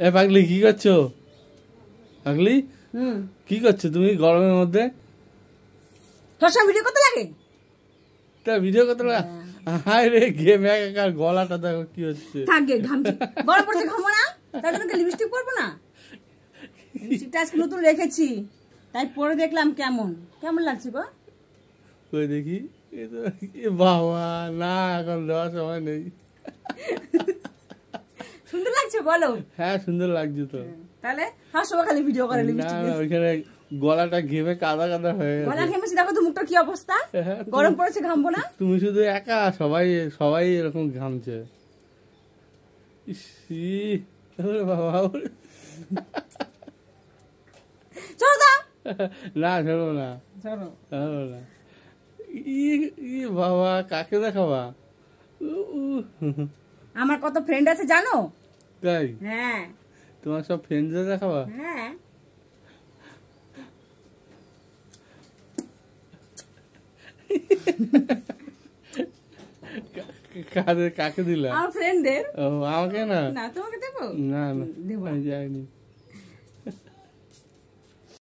এ পাগলি কি করছো? পাগলি কি করছো তুমি গরমের মধ্যে? তোর সঙ্গে ভিডিও করতে লাগে? তা ভিডিও করতে লাগে? হায় রে গেম একাকার, গলাটা দেখো কি হচ্ছে। থাকে ঘামছি, গরম পড়ছে, ঘামো না? তার জন্য লিপস্টিক পরবো না? লিপস্টিকটা আজকে নতুন রেখেছি, তাই পরে দেখলাম কেমন কেমন লাগছে গো। কই দেখি। এ বাবা না, এখন দেওয়ার সময় নেই। সুন্দর লাগছে বলো? হ্যাঁ সুন্দর লাগছে তো। তাহলে হাসো খালি ভিডিও করে না লিপস্টিক। না, ওইখানে গলাটা ঘেমে কাদা কাদা হয়ে গেছে। গলা ঘেমেছে, দেখো তো মুখটা কি অবস্থা। গরম পড়েছে, ঘামবো না? তুমি শুধু একা, সবাই সবাই এরকম ঘামছে। ইসি বাবা, চলো তো। না শোনো না, চলো। শোনো না। ই বাবা, কাকে দেখাবা? আমার কত ফ্রেন্ড আছে জানো? তাই? হ্যাঁ। তোমার সব ফ্রেন্ডদের দেখাবা? হ্যাঁ। কাকে দিলা? আমার ফ্রেন্ডদের। ও আমাকে না? না তোমাকে দেবো? না না, দেবো। আমি যাইনি।